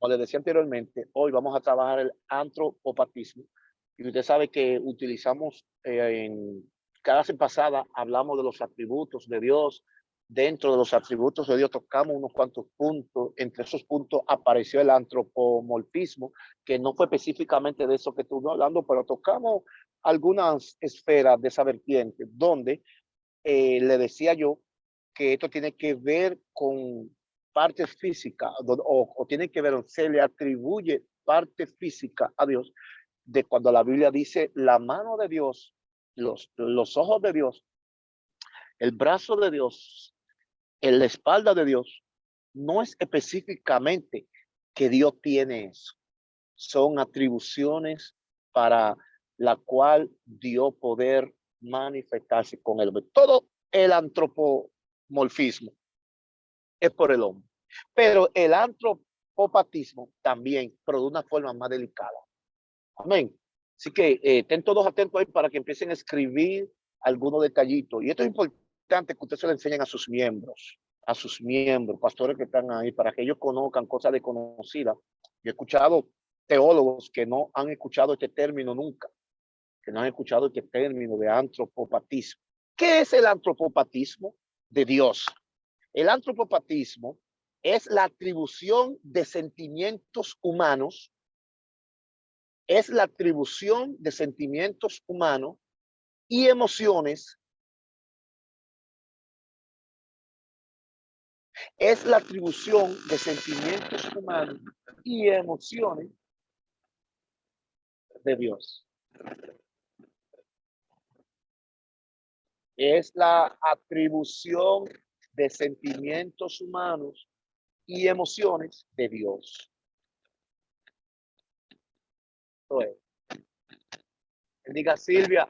como les decía anteriormente, hoy vamos a trabajar el antropopatismo. Y usted sabe que utilizamos en clase pasada, hablamos de los atributos de Dios. Dentro de los atributos de Dios tocamos unos cuantos puntos. Entre esos puntos apareció el antropomorfismo, que no fue específicamente de eso que estuve hablando, pero tocamos algunas esferas de esa vertiente, donde le decía yo que esto tiene que ver con parte física o tiene que ver, se le atribuye parte física a Dios, de cuando la Biblia dice la mano de Dios, los ojos de Dios, el brazo de Dios, la espalda de Dios. No es específicamente que Dios tiene eso, son atribuciones para la cual Dios poder manifestarse con el hombre. Todo el antropomorfismo es por el hombre, pero el antropopatismo también, pero de una forma más delicada. Amén. Así que estén todos atentos ahí para que empiecen a escribir algunos detallitos. Y esto es importante que ustedes se lo enseñen a sus miembros, pastores que están ahí, para que ellos conozcan cosas desconocidas. Yo he escuchado teólogos que no han escuchado este término nunca, que no han escuchado este término de antropopatismo. ¿Qué es el antropopatismo de Dios? El antropopatismo es la atribución de sentimientos humanos, es la atribución de sentimientos humanos y emociones, es la atribución de sentimientos humanos y emociones de Dios. Es la atribución de sentimientos humanos y emociones de Dios. Entonces, bendiga Silvia,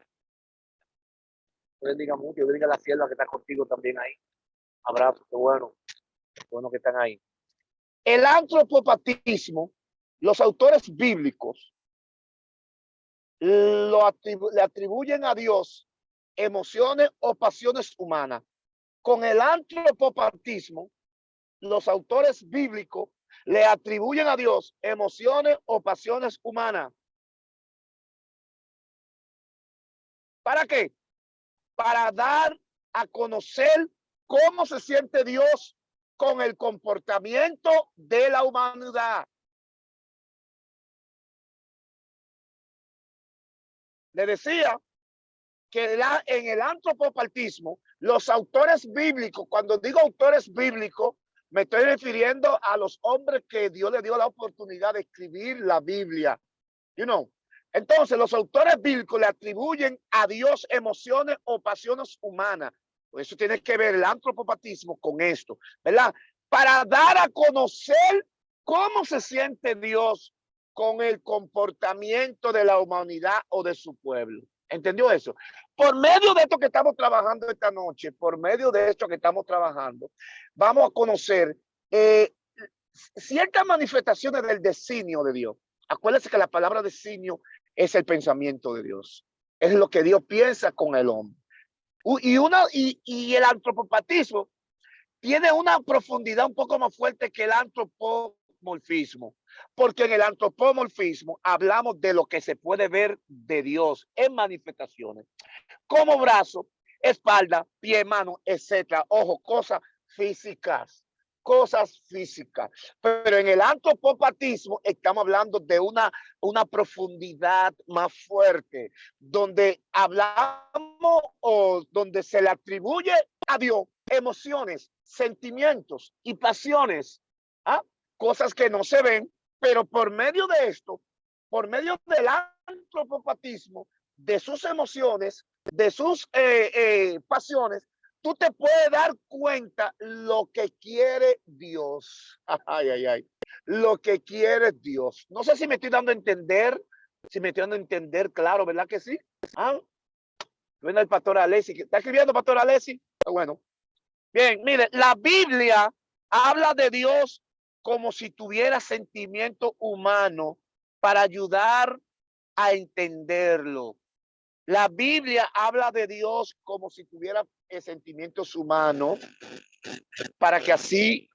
bendiga mucho, bendiga la sierva que está contigo también ahí. Abrazo, qué bueno que están ahí. El antropopatismo, los autores bíblicos le atribuyen a Dios emociones o pasiones humanas. Con el antropopatismo, los autores bíblicos le atribuyen a Dios emociones o pasiones humanas. ¿Para qué? Para dar a conocer cómo se siente Dios con el comportamiento de la humanidad. Le decía que en el antropopatismo, los autores bíblicos, cuando digo autores bíblicos, me estoy refiriendo a los hombres que Dios le dio la oportunidad de escribir la Biblia. Entonces, los autores bíblicos le atribuyen a Dios emociones o pasiones humanas. Por eso tiene que ver el antropopatismo con esto, ¿verdad? Para dar a conocer cómo se siente Dios con el comportamiento de la humanidad o de su pueblo. ¿Entendió eso? Por medio de esto que estamos trabajando esta noche, vamos a conocer ciertas manifestaciones del designio de Dios. Acuérdense que la palabra designio es el pensamiento de Dios. Es lo que Dios piensa con el hombre. Y el antropopatismo tiene una profundidad un poco más fuerte que el antropomorfismo, porque en el antropomorfismo hablamos de lo que se puede ver de Dios en manifestaciones, como brazo, espalda, pie, mano, etcétera, ojo, cosas físicas. Pero en el antropopatismo estamos hablando de una profundidad más fuerte, donde hablamos o donde se le atribuye a Dios emociones, sentimientos y pasiones, cosas que no se ven, pero por medio de esto, por medio del antropopatismo, de sus emociones, de sus pasiones, tú te puedes dar cuenta lo que quiere Dios. Lo que quiere Dios. No sé si me estoy dando a entender, claro, ¿verdad que sí? Bueno, el pastor Alessi, ¿está escribiendo, pastor Alessi? Bueno. Bien, mire, la Biblia habla de Dios como si tuviera sentimiento humano para ayudar a entenderlo. La Biblia habla de Dios como si tuviera sentimientos humanos para que así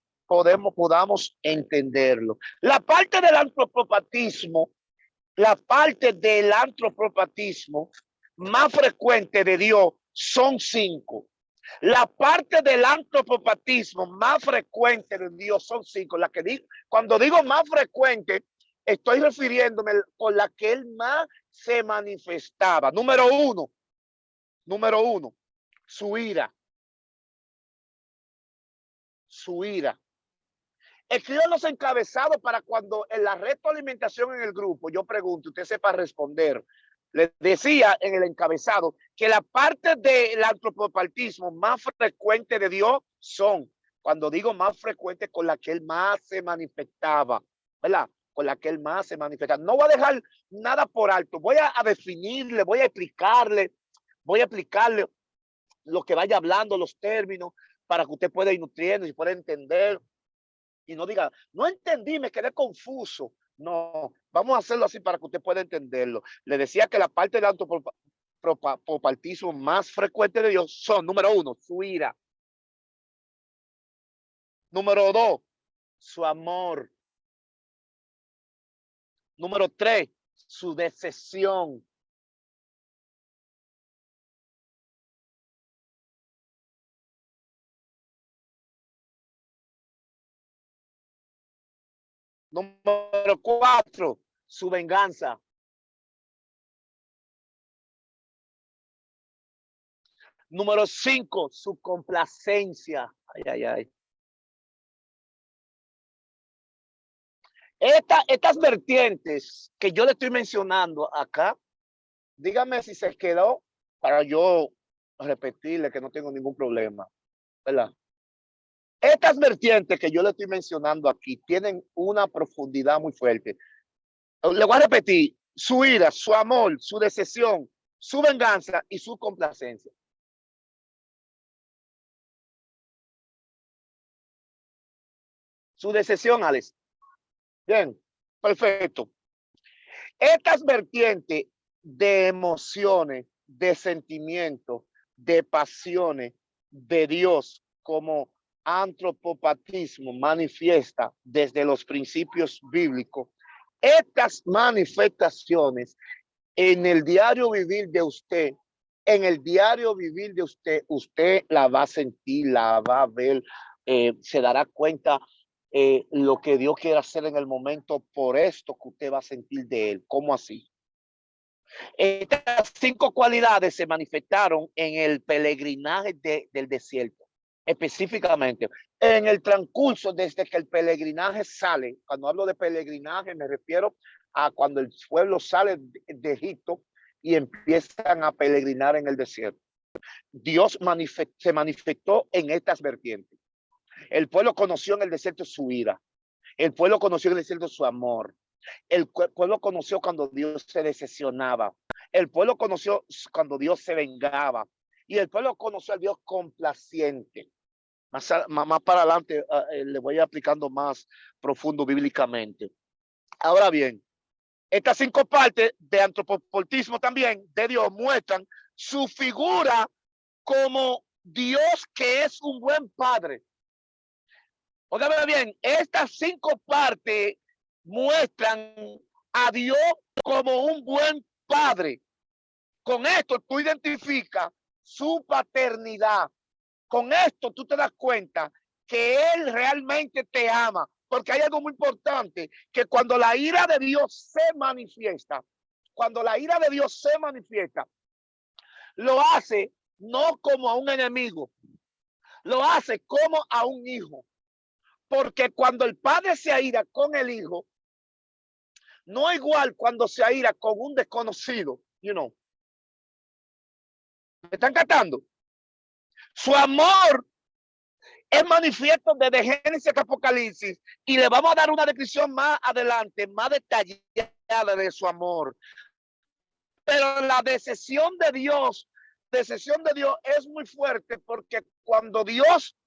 podamos entenderlo. La parte del antropopatismo más frecuente de Dios son 5. La parte del antropopatismo más frecuente de Dios son 5. La que digo, cuando digo más frecuente, estoy refiriéndome con la que él más se manifestaba. Número uno, su ira. Su ira. Escriban los encabezados para cuando en la retroalimentación en el grupo yo pregunto, usted sepa responder. Les decía en el encabezado que la parte del antropopatismo más frecuente de Dios son, cuando digo más frecuente, con la que él más se manifestaba, ¿verdad? Con la que él más se manifestaba. No voy a dejar nada por alto, voy a definirle, voy a explicarle lo que vaya hablando, los términos, para que usted pueda ir nutriendo y pueda entender. Y no diga, no entendí, me quedé confuso. No, vamos a hacerlo así para que usted pueda entenderlo. Le decía que la parte del antropopatismo más frecuente de Dios son, número 1, su ira. Número 2, su amor. Número 3, su decepción. Número 4, su venganza. Número 5, su complacencia. Ay, ay, ay. Estas vertientes que yo le estoy mencionando acá, dígame si se quedó para yo repetirle que no tengo ningún problema, ¿verdad? Estas vertientes que yo le estoy mencionando aquí tienen una profundidad muy fuerte. Le voy a repetir, su ira, su amor, su decepción, su venganza y su complacencia. Su decepción, Alex. Bien, perfecto. Estas vertientes de emociones, de sentimientos, de pasiones de Dios como antropopatismo manifiesta desde los principios bíblicos. Estas manifestaciones en el diario vivir de usted, usted la va a sentir, la va a ver, se dará cuenta lo que Dios quiere hacer en el momento por esto que usted va a sentir de él. ¿Cómo así? Estas 5 cualidades se manifestaron en el peregrinaje del desierto, específicamente en el transcurso desde que el peregrinaje sale. Cuando hablo de peregrinaje me refiero a cuando el pueblo sale de Egipto y empiezan a peregrinar en el desierto. Dios se manifestó en estas vertientes. El pueblo conoció en el desierto su ira. El pueblo conoció en el desierto su amor. El pueblo conoció cuando Dios se decepcionaba. El pueblo conoció cuando Dios se vengaba. Y el pueblo conoció al Dios complaciente. Más para adelante le voy aplicando más profundo bíblicamente. Ahora bien, estas 5 partes de antropopatismo también de Dios muestran su figura como Dios que es un buen padre. Óigame bien, estas 5 partes muestran a Dios como un buen padre. Con esto tú identificas su paternidad. Con esto tú te das cuenta que Él realmente te ama. Porque hay algo muy importante, que cuando la ira de Dios se manifiesta, lo hace no como a un enemigo, lo hace como a un hijo. Porque cuando el padre se aira con el hijo, no es igual cuando se aira con un desconocido, ¿Me están captando? Su amor es manifiesto desde Génesis hasta Apocalipsis y le vamos a dar una descripción más adelante, más detallada de su amor. Pero la decisión de Dios es muy fuerte porque cuando Dios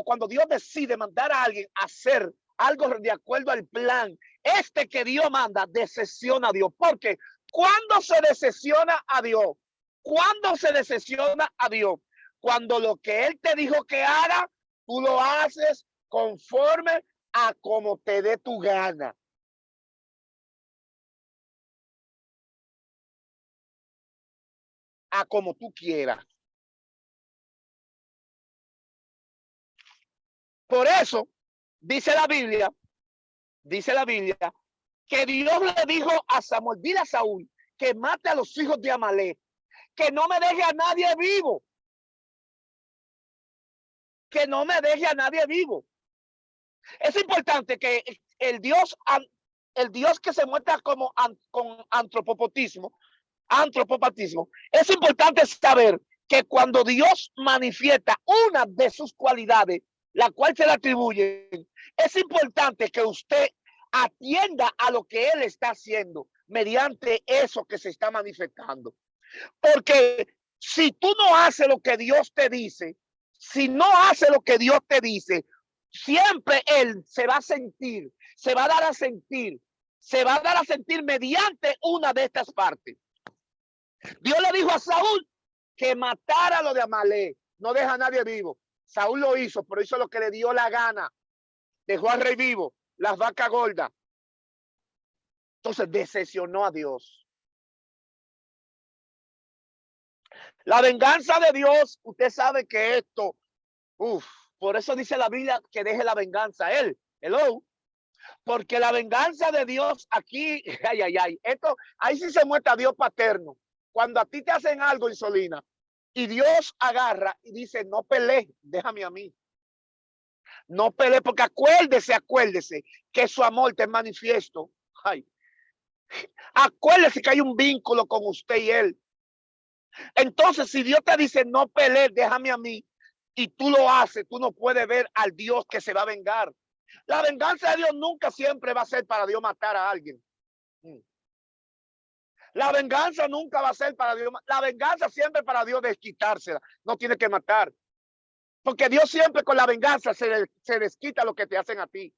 cuando Dios decide mandar a alguien a hacer algo de acuerdo al plan, que Dios manda, decepciona a Dios. Porque cuando se decepciona a Dios, cuando lo que Él te dijo que haga, Tú lo haces conforme a como te dé tu gana. A como tú quieras. Por eso, dice la Biblia, que Dios le dijo a Samuel, dile a Saúl, que mate a los hijos de Amalek, que no me deje a nadie vivo. Que no me deje a nadie vivo. Es importante que el Dios que se muestra como con antropopatismo, es importante saber que cuando Dios manifiesta una de sus cualidades, la cual se le atribuye, es importante que usted atienda a lo que Él está haciendo mediante eso que se está manifestando. Porque si tú no haces lo que Dios te dice, si no haces lo que Dios te dice, siempre Él se va a sentir, se va a dar a sentir, se va a dar a sentir mediante una de estas partes. Dios le dijo a Saúl que matara a lo de Amalek, no deja a nadie vivo. Saúl lo hizo, pero hizo lo que le dio la gana. Dejó al rey vivo, las vacas gordas. Entonces decepcionó a Dios. La venganza de Dios, usted sabe que esto, por eso dice la Biblia que deje la venganza a Él. Hello. Porque la venganza de Dios aquí, esto, ahí sí se muestra Dios paterno. Cuando a ti te hacen algo, Insolina, y Dios agarra y dice, no pelees, déjame a mí. No pelees, porque acuérdese que su amor te manifiesto. Acuérdese que hay un vínculo con usted y Él. Entonces, si Dios te dice, no pelees, déjame a mí, y tú lo haces, tú no puedes ver al Dios que se va a vengar. La venganza de Dios nunca siempre va a ser para Dios matar a alguien. La venganza nunca va a ser para Dios. La venganza siempre para Dios desquitársela. No tiene que matar. Porque Dios siempre con la venganza se desquita lo que te hacen a ti.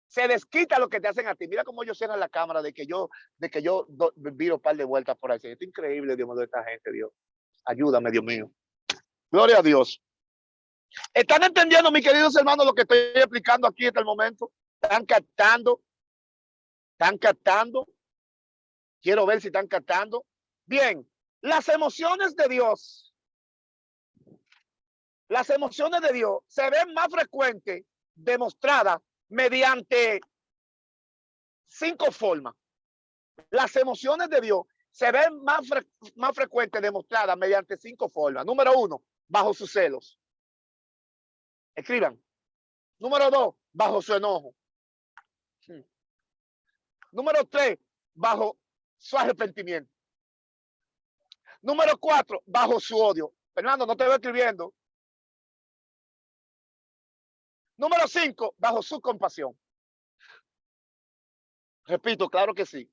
Se desquita lo que te hacen a ti. Mira cómo ellos cierran la cámara de que yo viro un par de vueltas por ahí. Esto es increíble, Dios mío, de esta gente, Dios. Ayúdame, Dios mío. Gloria a Dios. ¿Están entendiendo, mis queridos hermanos, lo que estoy explicando aquí hasta el momento? ¿Están captando? ¿Están captando? Quiero ver si están captando. Bien, las emociones de Dios se ven más frecuentes demostradas mediante 5 formas. Las emociones de Dios se ven más frecuentes demostradas mediante 5 formas. Número 1, bajo sus celos. Escriban. Número 2, bajo su enojo. Número 3, bajo su arrepentimiento. Número 4, bajo su odio. Fernando, no te voy escribiendo. Número 5, bajo su compasión. Repito, claro que sí.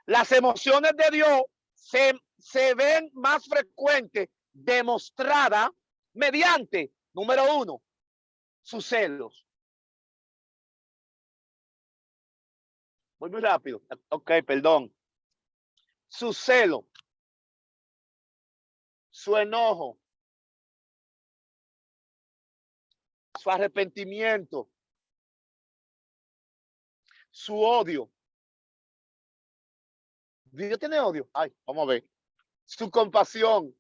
Las emociones de Dios se ven más frecuentes demostradas mediante, número 1, sus celos. Voy muy rápido. Ok, perdón. Su celo, su enojo, su arrepentimiento, su odio. ¿Dios tiene odio? Ay, vamos a ver. Su compasión.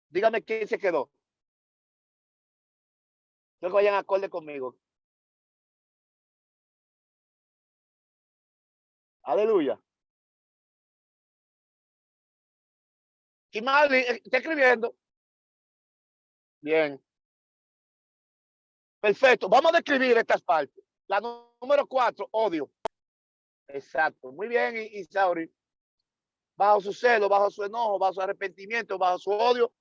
Dígame quién se quedó. Quiero que vayan acorde conmigo. Aleluya. Kimali, está escribiendo. Bien. Perfecto. Vamos a describir estas partes. La número 4, odio. Exacto. Muy bien, Isauri. Bajo su celo, bajo su enojo, bajo su arrepentimiento, bajo su odio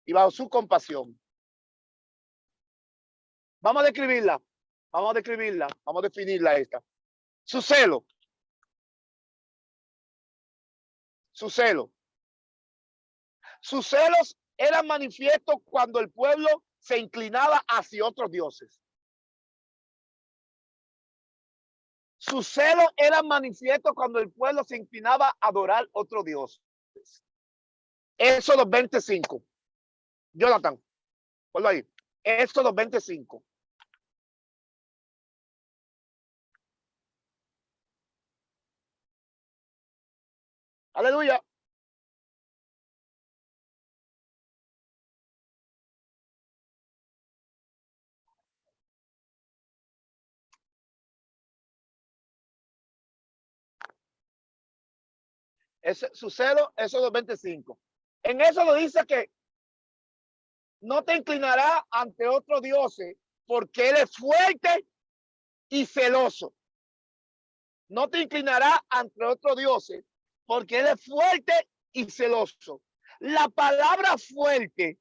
y bajo su compasión. Vamos a describirla. Vamos a definirla esta. Su celo. Su celo. Sus celos eran manifiestos cuando el pueblo se inclinaba hacia otros dioses. Sus celos eran manifiestos cuando el pueblo se inclinaba a adorar otros dioses. Éxodo 25. Jonathan, ponlo ahí. Éxodo 25. Aleluya. Su celo, Éxodo 25. En eso lo dice que no te inclinará ante otro dios, porque él es fuerte y celoso. No te inclinará ante otro dios, porque él es fuerte y celoso. La palabra fuerte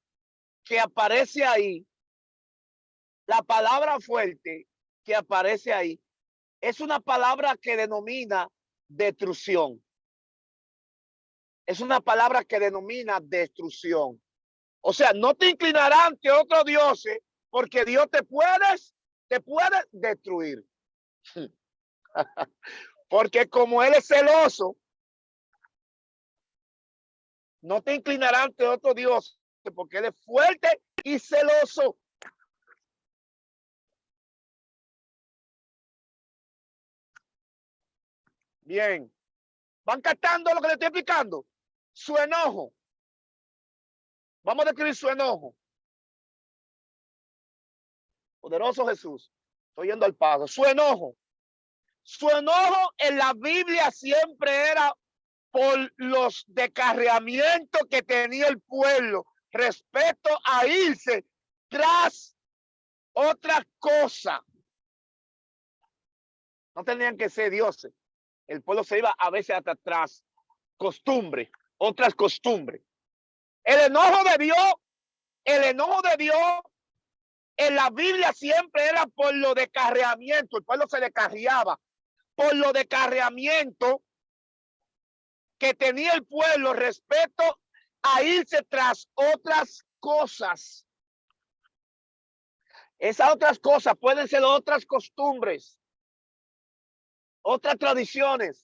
que aparece ahí, la palabra fuerte que aparece ahí, es una palabra que denomina destrucción. Es una palabra que denomina destrucción. O sea, no te inclinarás ante otro dios, porque Dios te puede destruir. Porque como él es celoso, no te inclinarás ante otro dios, porque él es fuerte y celoso. Bien. ¿Van captando lo que le estoy explicando? Su enojo. Vamos a describir su enojo. Poderoso Jesús. Estoy yendo al paso. Su enojo. Su enojo en la Biblia siempre era por los descarriamientos que tenía el pueblo respecto a irse tras otra cosa. No tenían que ser dioses. El pueblo se iba a veces hasta atrás. Costumbre, otras costumbres. El enojo de Dios en la Biblia siempre era por lo descarriamiento. El pueblo se descarriaba por lo descarriamiento que tenía el pueblo respecto a irse tras otras cosas. Esas otras cosas pueden ser otras costumbres, otras tradiciones.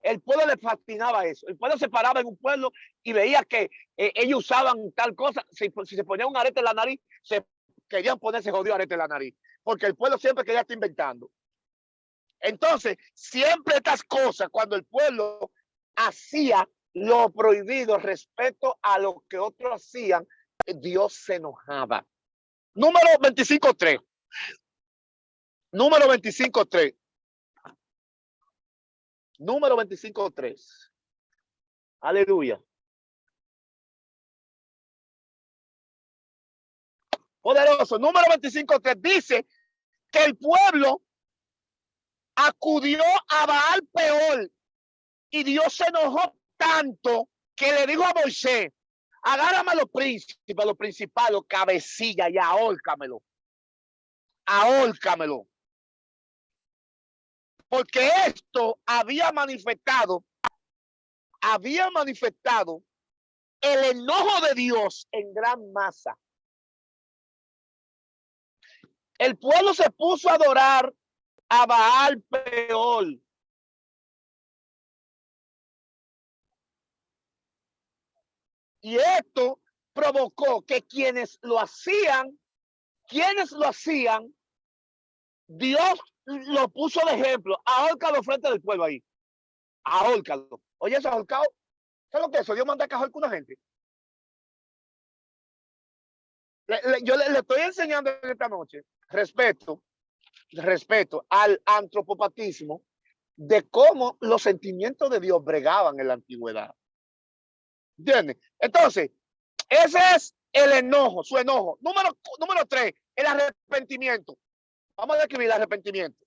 El pueblo le fascinaba eso. El pueblo se paraba en un pueblo y veía que ellos usaban tal cosa. Si se ponía un arete en la nariz, se querían ponerse jodido arete en la nariz. Porque el pueblo siempre quería estar inventando. Entonces, siempre estas cosas, cuando el pueblo hacía lo prohibido respecto a lo que otros hacían, Dios se enojaba. Número 25.3. Número 25.3. Número 25.3. Aleluya. Poderoso. Número 25.3 dice que el pueblo acudió a Baal Peor y Dios se enojó tanto que le dijo a Moisés: agárrame a los príncipes, a los principales, los cabecillas y ahórcamelo. Ahórcamelo. Porque esto había manifestado el enojo de Dios en gran masa. El pueblo se puso a adorar a Baal Peor. Y esto provocó que quienes lo hacían, Dios lo puso de ejemplo. Ahórcalo frente del pueblo ahí. Ahórcalo. Oye, eso ahorcado, ¿sabes lo que es eso? Dios manda a que ahorque una gente. Yo le estoy enseñando esta noche respeto al antropopatismo, de cómo los sentimientos de Dios bregaban en la antigüedad. ¿Entiendes? Entonces, ese es el enojo, su enojo. Número 3, el arrepentimiento. Vamos a describir el arrepentimiento.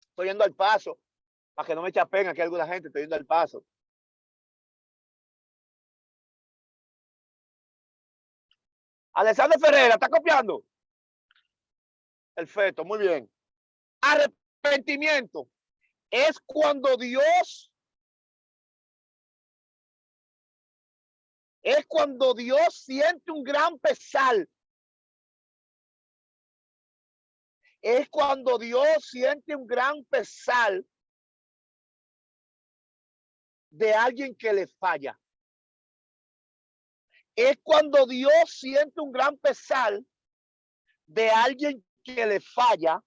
Estoy yendo al paso, para que no me eche pena aquí alguna gente, estoy yendo al paso. Alexander Ferreira, ¿está copiando? Perfecto, muy bien. Arrepentimiento es cuando Dios siente un gran pesar. Es cuando Dios siente un gran pesar de alguien que le falla. Es cuando Dios siente un gran pesar de alguien que le falla.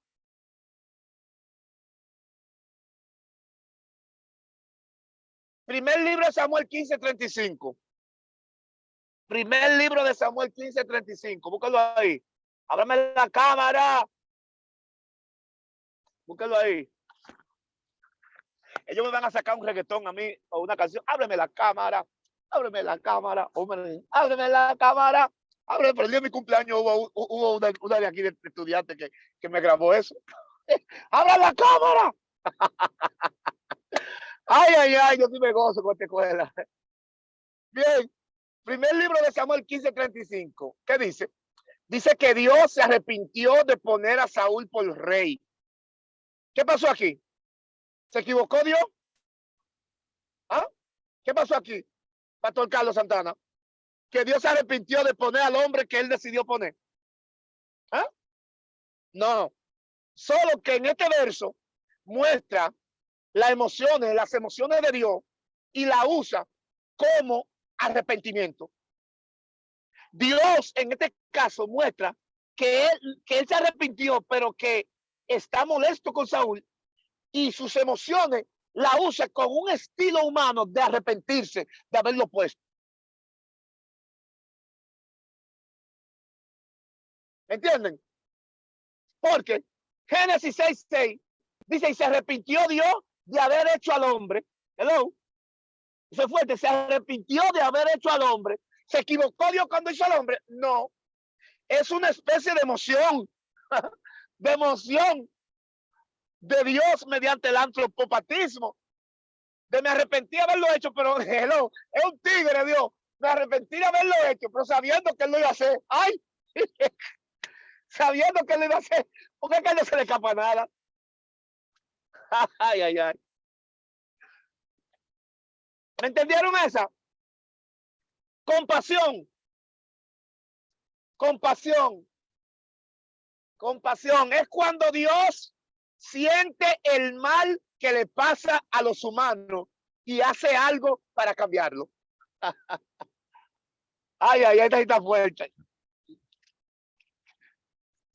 Primer libro de Samuel 15:35. Primer libro de Samuel 15:35. Búscalo ahí. Ábrame la cámara. Búscalo ahí. Ellos me van a sacar un reggaetón a mí o una canción. Ábreme la cámara. Ábreme la cámara. Ábreme la cámara. Ábreme, pero el día de mi cumpleaños hubo una de aquí de estudiantes que me grabó eso. ¡Abra la cámara! Ay, ay, ay, yo sí me gozo con esta escuela. Bien, primer libro de Samuel 15:35. ¿Qué dice? Dice que Dios se arrepintió de poner a Saúl por rey. ¿Qué pasó aquí? ¿Se equivocó Dios? ¿Ah? ¿Qué pasó aquí, Pastor Carlos Santana? Que Dios se arrepintió de poner al hombre que él decidió poner. ¿Ah? No, solo que en este verso muestra las emociones de Dios y la usa como arrepentimiento. Dios en este caso muestra que él se arrepintió, pero que está molesto con Saúl y sus emociones la usa con un estilo humano de arrepentirse de haberlo puesto. ¿Entienden? Porque Génesis 6:6 dice, y se arrepintió Dios de haber hecho al hombre. Hello. Eso es fuerte. Se arrepintió de haber hecho al hombre. ¿Se equivocó Dios cuando hizo al hombre? No. Es una especie de emoción. De emoción de Dios mediante el antropopatismo. De me arrepentí de haberlo hecho, pero hello, es un tigre Dios. Me arrepentí de haberlo hecho, pero sabiendo que él lo iba a hacer. ¡Ay! Sabiendo que él lo iba a hacer. ¿Por qué que no se le escapa nada? Ay, ay, ay. ¿Me entendieron esa? Compasión. Compasión. Compasión. Es cuando Dios siente el mal que le pasa a los humanos y hace algo para cambiarlo. Ay, ay, esta está fuerte.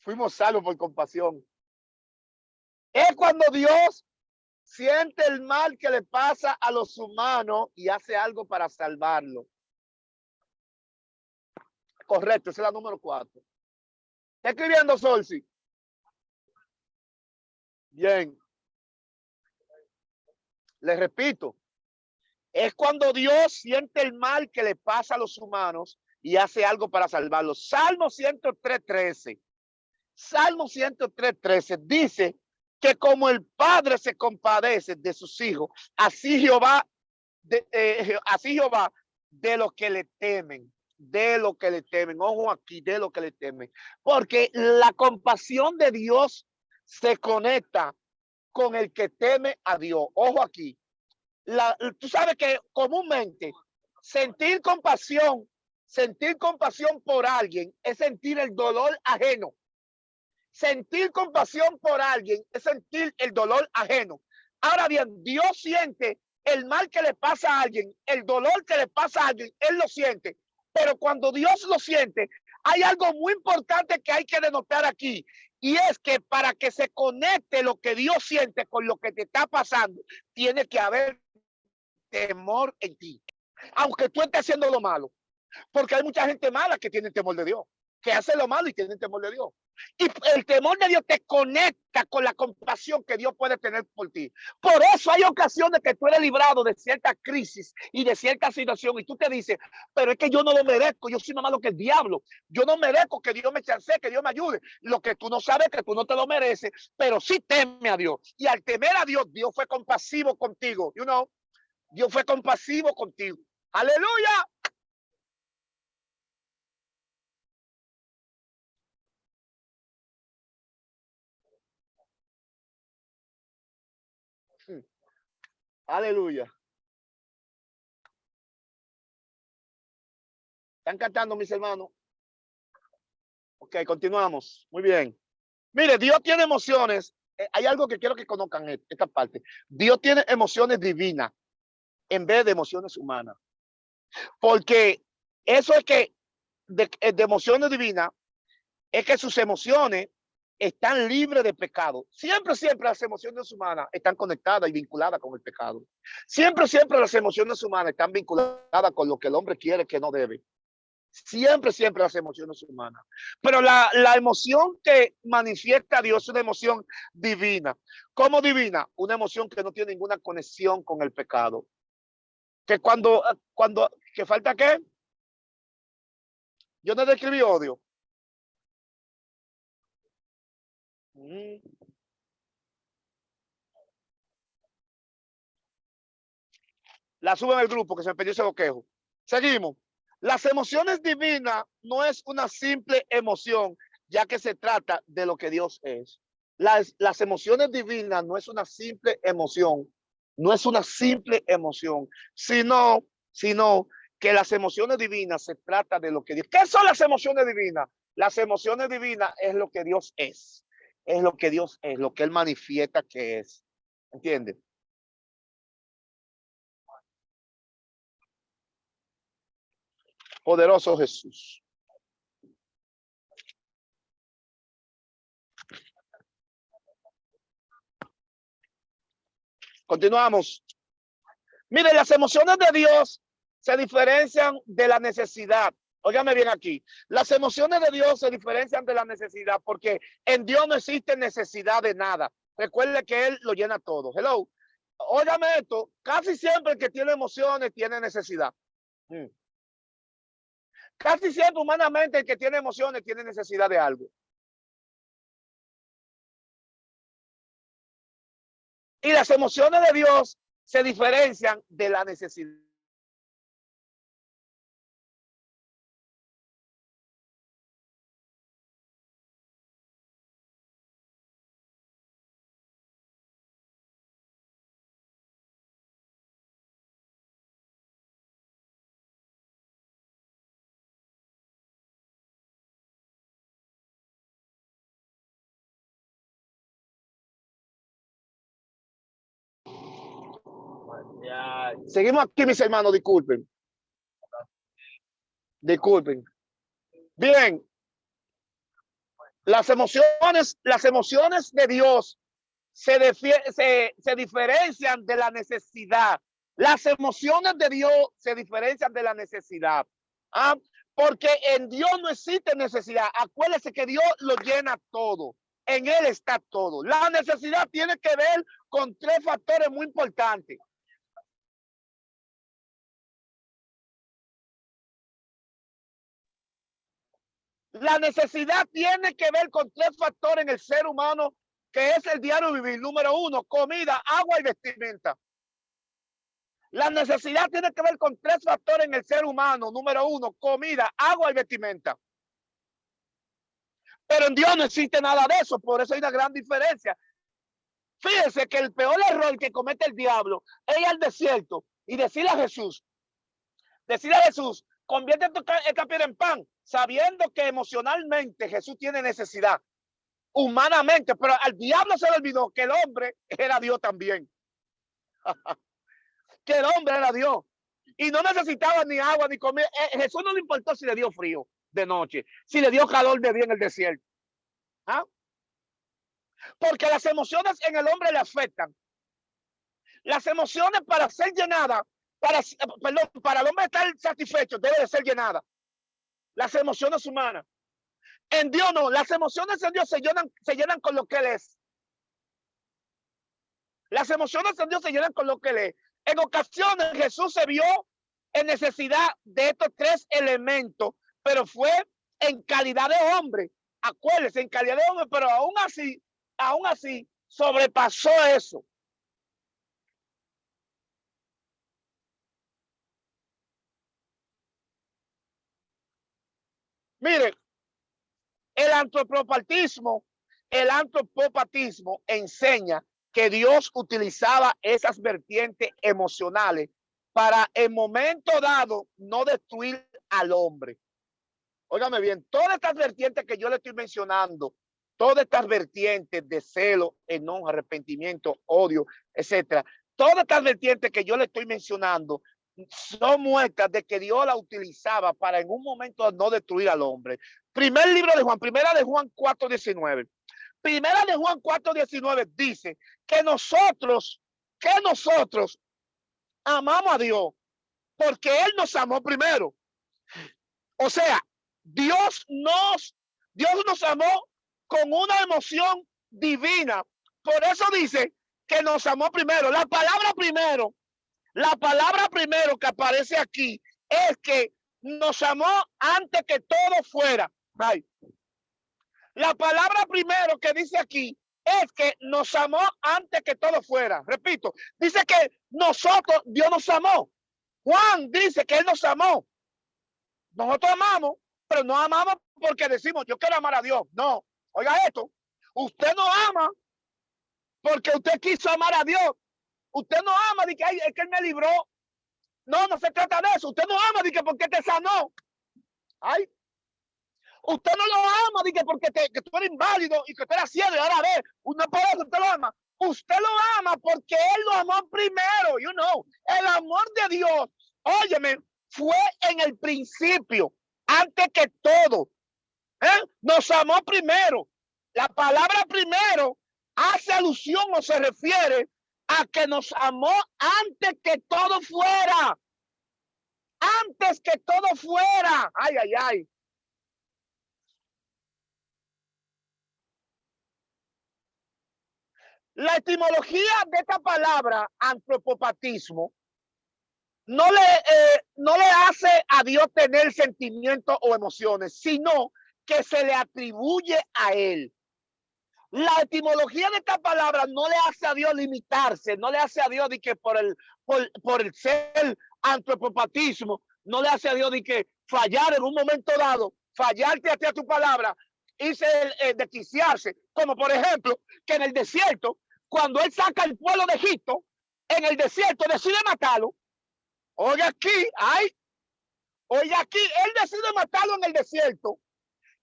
Fuimos salvos por compasión. Es cuando Dios siente el mal que le pasa a los humanos y hace algo para salvarlo. Correcto, esa es la número 4. ¿Está escribiendo, Solsi? Bien. Les repito, es cuando Dios siente el mal que le pasa a los humanos y hace algo para salvarlos. Salmo 103:13. Salmo 103:13 dice que como el Padre se compadece de sus hijos, así Jehová de los que le temen. De lo que le temen. Ojo aquí, de lo que le temen. Porque la compasión de Dios se conecta con el que teme a Dios. Ojo aquí. Tú sabes que comúnmente sentir compasión por alguien es sentir el dolor ajeno. Sentir compasión por alguien es sentir el dolor ajeno. Ahora bien, Dios siente el mal que le pasa a alguien, el dolor que le pasa a alguien, Él lo siente. Pero cuando Dios lo siente, hay algo muy importante que hay que denotar aquí. Y es que para que se conecte lo que Dios siente con lo que te está pasando, tiene que haber temor en ti. Aunque tú estés haciendo lo malo. Porque hay mucha gente mala que tiene temor de Dios, que hace lo malo y tiene temor de Dios. Y el temor de Dios te conecta con la compasión que Dios puede tener por ti. Por eso hay ocasiones que tú eres librado de cierta crisis y de cierta situación y tú te dices, pero es que yo no lo merezco, yo soy más malo que el diablo. Yo no merezco que Dios me chancee, que Dios me ayude. Lo que tú no sabes es que tú no te lo mereces, pero sí teme a Dios. Y al temer a Dios, Dios fue compasivo contigo. You know, Dios fue compasivo contigo. Aleluya. Aleluya. ¿Están cantando, mis hermanos? Ok, continuamos. Muy bien. Mire, Dios tiene emociones. Hay algo que quiero que conozcan esta parte. Dios tiene emociones divinas en vez de emociones humanas. Porque Eso es que de emociones divinas, es que sus emociones están libres de pecado. Siempre, siempre las emociones humanas están conectadas y vinculadas con el pecado. Siempre, siempre las emociones humanas están vinculadas con lo que el hombre quiere que no debe. Siempre, siempre las emociones humanas. Pero la emoción que manifiesta Dios es una emoción divina. ¿Cómo divina? Una emoción que no tiene ninguna conexión con el pecado. Que que falta qué? Yo no describí odio. La suben al grupo que se me perdió ese boquejo. Seguimos. Las emociones divinas no es una simple emoción, ya que se trata de lo que Dios es. Las emociones divinas no es una simple emoción, no es una simple emoción, sino que las emociones divinas se trata de lo que Dios. ¿Qué son las emociones divinas? Las emociones divinas es lo que Dios es lo que Dios es, lo que Él manifiesta que es. ¿Entiendes? Poderoso Jesús. Continuamos. Mire, las emociones de Dios se diferencian de la necesidad. Óigame bien aquí. Las emociones de Dios se diferencian de la necesidad porque en Dios no existe necesidad de nada. Recuerde que Él lo llena todo. Hello. Óigame esto. Casi siempre el que tiene emociones tiene necesidad. Casi siempre humanamente el que tiene emociones tiene necesidad de algo. Y las emociones de Dios se diferencian de la necesidad. Seguimos aquí, mis hermanos, disculpen. Disculpen. Bien, las emociones de Dios se diferencian de la necesidad. Las emociones de Dios se diferencian de la necesidad. ¿Ah? Porque en Dios no existe necesidad. Acuérdese que Dios lo llena todo. En Él está todo. La necesidad tiene que ver con tres factores muy importantes. La necesidad tiene que ver con tres factores en el ser humano, que es el diario vivir. Número uno, comida, agua y vestimenta. La necesidad tiene que ver con tres factores en el ser humano. Número uno, comida, agua y vestimenta. Pero en Dios no existe nada de eso, por eso hay una gran diferencia. Fíjense que el peor error que comete el diablo es ir al desierto y decirle a Jesús, convierte esta piedra en pan, sabiendo que emocionalmente Jesús tiene necesidad, humanamente, pero al diablo se le olvidó que el hombre era Dios también. Que el hombre era Dios. Y no necesitaba ni agua ni comida. Jesús no le importó si le dio frío de noche, si le dio calor de día en el desierto. ¿Ah? Porque las emociones en el hombre le afectan. Las emociones para ser llenadas, para el hombre estar satisfecho, debe de ser llenada. Las emociones humanas. En Dios no, las emociones en Dios se llenan con lo que Él es. Las emociones en Dios se llenan con lo que Él es. En ocasiones Jesús se vio en necesidad de estos tres elementos, pero fue en calidad de hombre. Acuérdense, en calidad de hombre, pero aún así, sobrepasó eso. Miren, el antropopatismo, el antropopatismo enseña que Dios utilizaba esas vertientes emocionales para en momento dado no destruir al hombre. Óigame bien, todas estas vertientes que yo le estoy mencionando, todas estas vertientes de celo, enojo, arrepentimiento, odio, etcétera, todas estas vertientes que yo le estoy mencionando son muestras de que Dios la utilizaba para en un momento no destruir al hombre. Primer libro de Juan, primera de Juan 4:19. Primera de Juan 4:19 dice que nosotros amamos a Dios porque Él nos amó primero. O sea, Dios nos amó con una emoción divina. Por eso dice que nos amó primero. La palabra primero que aparece aquí es que nos amó antes que todo fuera. Ay. La palabra primero que dice aquí es que nos amó antes que todo fuera. Repito, dice que Dios nos amó. Juan dice que Él nos amó. Nosotros amamos, pero no amamos porque decimos, yo quiero amar a Dios. No, oiga esto, usted no ama porque usted quiso amar a Dios. Usted no ama de que es que Él me libró. No, no se trata de eso. Usted no ama de que porque te sanó. Ay, usted no lo ama de que porque que tú eres inválido y que tú eres ciego y ahora ve, no por eso usted lo ama. Usted lo ama porque Él lo amó primero. You know, el amor de Dios, óyeme, fue en el principio, antes que todo. Nos amó primero. La palabra primero hace alusión o se refiere a que nos amó antes que todo fuera. Antes que todo fuera. Ay, ay, ay. La etimología de esta palabra, antropopatismo, no le hace a Dios tener sentimientos o emociones, sino que se le atribuye a Él. La etimología de esta palabra no le hace a Dios limitarse, no le hace a Dios de que por el ser antropopatismo, no le hace a Dios de que fallar en un momento dado, fallarte a tu palabra, hice desquiciarse, como por ejemplo, que en el desierto, cuando Él saca al pueblo de Egipto, en el desierto decide matarlo. Oye aquí, Él decide matarlo en el desierto,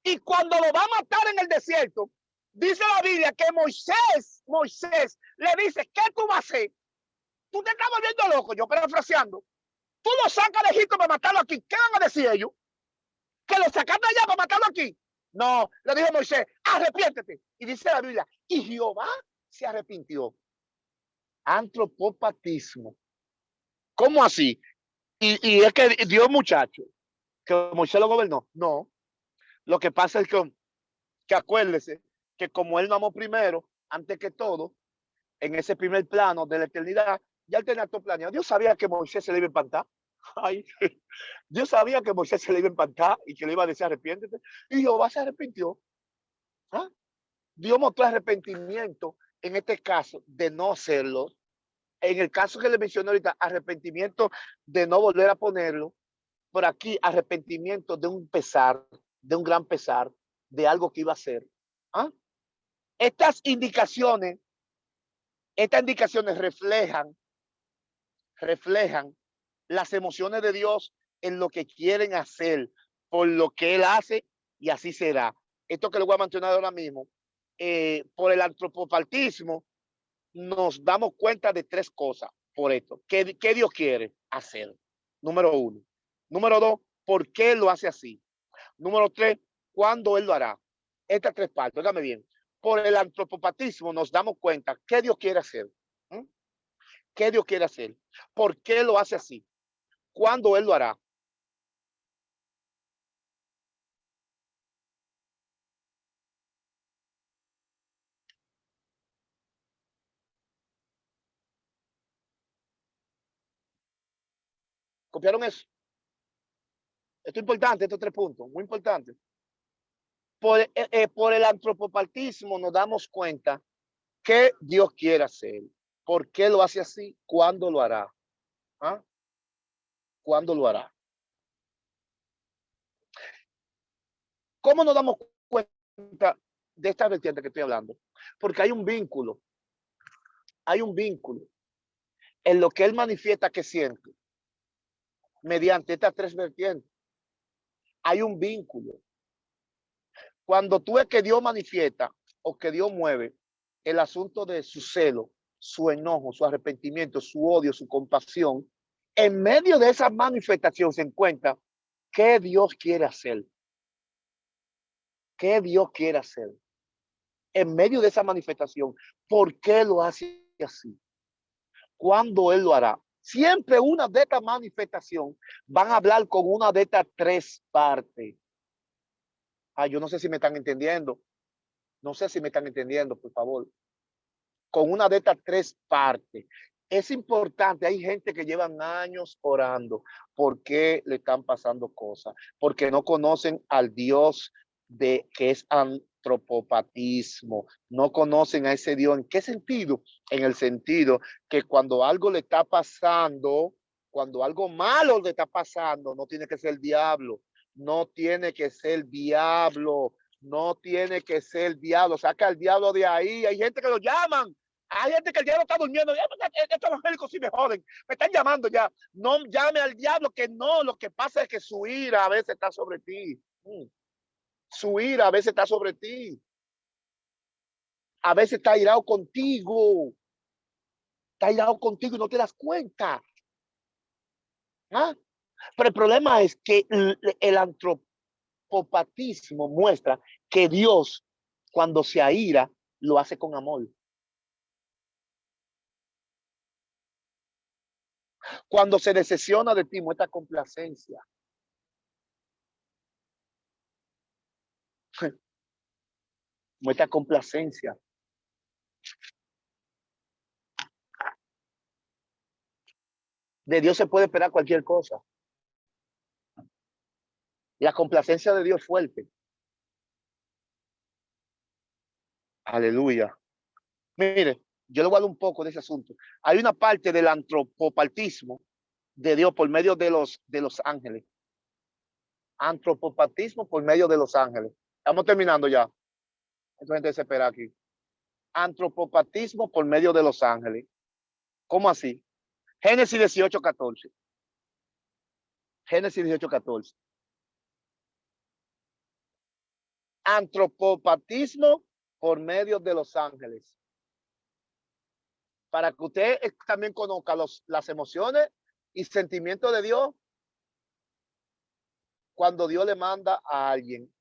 y cuando lo va a matar en el desierto, dice la Biblia que Moisés le dice, ¿qué tú vas a hacer? Tú te estás volviendo loco, yo parafraseando. Tú lo sacas de Egipto para matarlo aquí. ¿Qué van a decir ellos? ¿Que lo sacaste allá para matarlo aquí? No, le dijo Moisés, arrepiéntete. Y dice la Biblia, y Jehová se arrepintió. Antropopatismo. ¿Cómo así? Y es que Dios, muchacho, que Moisés lo gobernó. No, lo que pasa es que acuérdese que como Él no amó primero, antes que todo, en ese primer plano de la eternidad, ya Él tenía todo planeado. Dios sabía que Moisés se le iba a espantar. Ay, Dios sabía que Moisés se le iba a espantar y que le iba a decir arrepiéntete. Y Jehová se arrepintió. ¿Ah? Dios mostró arrepentimiento en este caso de no hacerlo. En el caso que le mencioné ahorita, arrepentimiento de no volver a ponerlo. Por aquí, arrepentimiento de un pesar, de un gran pesar, de algo que iba a hacer. ¿Ah? Estas indicaciones reflejan las emociones de Dios en lo que quieren hacer, por lo que Él hace, y así será. Esto que le voy a mencionar ahora mismo, por el antropopatismo, nos damos cuenta de tres cosas por esto. ¿Qué Dios quiere hacer? Número uno. Número dos, ¿por qué lo hace así? Número tres, ¿cuándo Él lo hará? Estas tres partes, óigame bien. Por el antropopatismo nos damos cuenta qué Dios quiere hacer. ¿Mm? ¿Qué Dios quiere hacer? ¿Por qué lo hace así? ¿Cuándo Él lo hará? ¿Copiaron eso? Esto es importante, estos tres puntos, muy importante. Por el antropopatismo nos damos cuenta qué Dios quiere hacer. ¿Por qué lo hace así? ¿Cuándo lo hará? ¿Ah? ¿Cuándo lo hará? ¿Cómo nos damos cuenta de esta vertiente que estoy hablando? Porque hay un vínculo en lo que Él manifiesta que siente mediante estas tres vertientes. Hay un vínculo. Cuando tú ves que Dios manifiesta o que Dios mueve el asunto de su celo, su enojo, su arrepentimiento, su odio, su compasión, En medio de esa manifestación se encuentra qué Dios quiere hacer. ¿Qué Dios quiere hacer? En medio de esa manifestación, ¿por qué lo hace así? ¿Cuándo Él lo hará? Siempre una de estas manifestaciones van a hablar con una de estas tres partes. Yo no sé si me están entendiendo. No sé si me están entendiendo, por favor. Con una de estas tres partes. Es importante, hay gente que llevan años orando. ¿Por qué le están pasando cosas? Porque no conocen al Dios de que es antropopatismo. No conocen a ese Dios. ¿En qué sentido? En el sentido que cuando algo le está pasando, cuando algo malo le está pasando, no tiene que ser el diablo. No tiene que ser el diablo. No tiene que ser el diablo. Saca al diablo de ahí. Hay gente que lo llaman. Hay gente que el diablo está durmiendo. Estos evangélicos sí me joden. Me están llamando ya. No llame al diablo, que no. Lo que pasa es que su ira a veces está sobre ti. Su ira a veces está sobre ti. A veces está irado contigo. Está irado contigo y no te das cuenta. ¿Ah? Pero el problema es que el antropopatismo muestra que Dios, cuando se aira, lo hace con amor. Cuando se decepciona de ti, muestra complacencia. Muestra complacencia. De Dios se puede esperar cualquier cosa. La complacencia de Dios es fuerte. Aleluya. Mire, yo le voy a dar un poco de ese asunto. Hay una parte del antropopatismo de Dios por medio de los ángeles. Antropopatismo por medio de los ángeles. Estamos terminando ya. Entonces se espera aquí. Antropopatismo por medio de los ángeles. ¿Cómo así? Génesis 18:14. Génesis 18:14. Antropopatismo por medio de los ángeles. Para que usted también conozca las emociones y sentimientos de Dios cuando Dios le manda a alguien.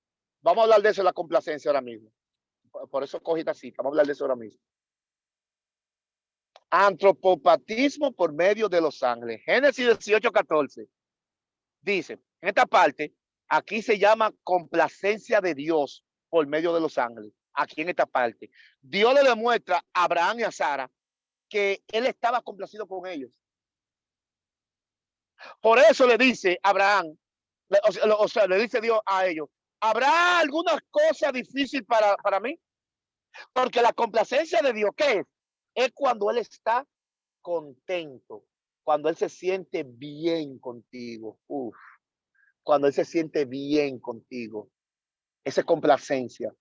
Vamos a hablar de eso en la complacencia ahora mismo. Por eso cogita así. Vamos a hablar de eso ahora mismo. Antropopatismo por medio de los ángeles. Génesis 18:14. Dice, en esta parte, aquí se llama complacencia de Dios por medio de los ángeles. Aquí en esta parte. Dios le demuestra a Abraham y a Sara que él estaba complacido con ellos. Por eso le dice Abraham, o sea, le dice Dios a ellos, ¿habrá alguna cosa difícil para mí? Porque la complacencia de Dios, ¿qué es? Es cuando Él está contento, cuando Él se siente bien contigo. Uf, cuando Él se siente bien contigo. Esa es complacencia.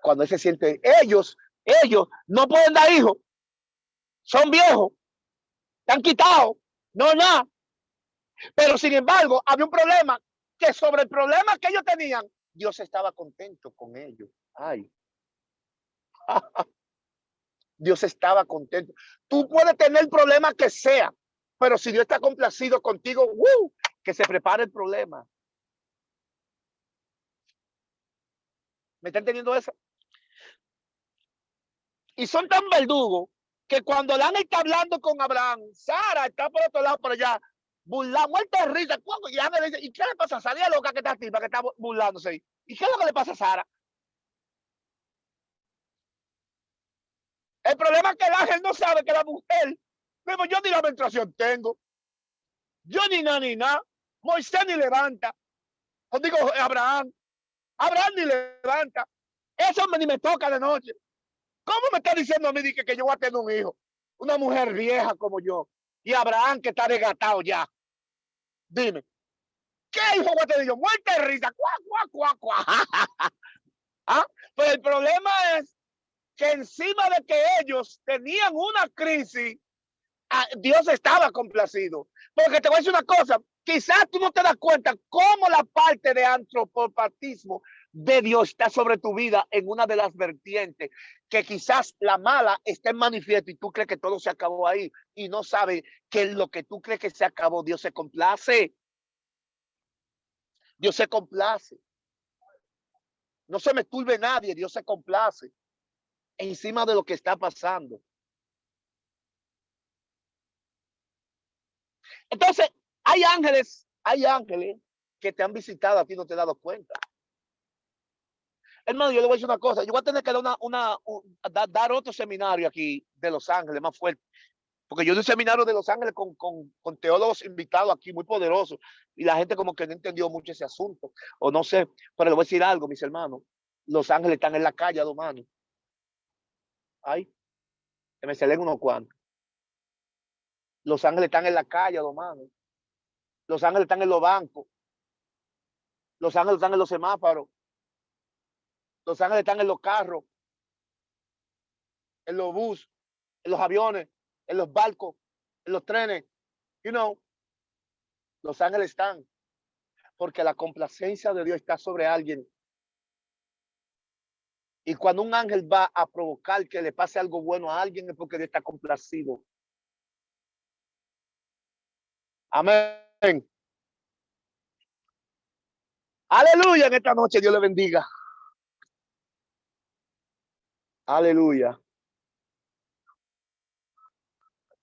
Cuando Él se siente, ellos no pueden dar hijos. Son viejos, están quitados, no nada. Pero sin embargo, había un problema, que sobre el problema que ellos tenían, Dios estaba contento con ellos. Ay. Dios estaba contento. Tú puedes tener el problema que sea, pero si Dios está complacido contigo, que se prepare el problema. ¿Me están entendiendo eso? Y son tan verdugos que cuando Lana está hablando con Abraham, Sara está por otro lado, por allá, burlando, muerta de risa. Y Ana le dice, ¿y qué le pasa a Sara? Y loca que está tipa, que está burlándose ahí. ¿Y qué es lo que le pasa a Sara? El problema es que el ángel no sabe que la mujer, pero yo ni la menstruación tengo. Yo ni nada. Moisés ni levanta. Os digo, Abraham ni levanta. Eso ni me toca de noche. ¿Cómo me está diciendo a mí que yo voy a tener un hijo? Una mujer vieja como yo. Y Abraham que está desgatado ya. Dime, ¿qué hijo voy a tener yo? Muerte de risa. ¿Ah? Pero el problema es que encima de que ellos tenían una crisis, Dios estaba complacido. Porque te voy a decir una cosa, Quizás tú no te das cuenta cómo la parte de antropopatismo de Dios está sobre tu vida en una de las vertientes, que quizás la mala está en manifiesto y tú crees que todo se acabó ahí y no sabes que lo que tú crees que se acabó, Dios se complace. Dios se complace. No se me turbe nadie, Dios se complace encima de lo que está pasando. Entonces, hay ángeles que te han visitado, a ti no te has dado cuenta. Hermano, yo le voy a decir una cosa, yo voy a tener que dar otro seminario aquí de Los Ángeles más fuerte, porque yo doy un seminario de Los Ángeles con teólogos invitados aquí muy poderosos y la gente como que no entendió mucho ese asunto, o no sé, pero le voy a decir algo, mis hermanos, Los Ángeles están en la calle, hermano. Ay, se me salen unos cuantos. Los Ángeles están en la calle, hermano. Los Ángeles están en los bancos. Los Ángeles están en los semáforos. Los Ángeles están en los carros, en los buses, en los aviones, en los barcos, en los trenes. You know, Los Ángeles están. Porque la complacencia de Dios está sobre alguien. Y cuando un ángel va a provocar que le pase algo bueno a alguien es porque Dios está complacido. Amén. Aleluya, en esta noche Dios le bendiga. Aleluya.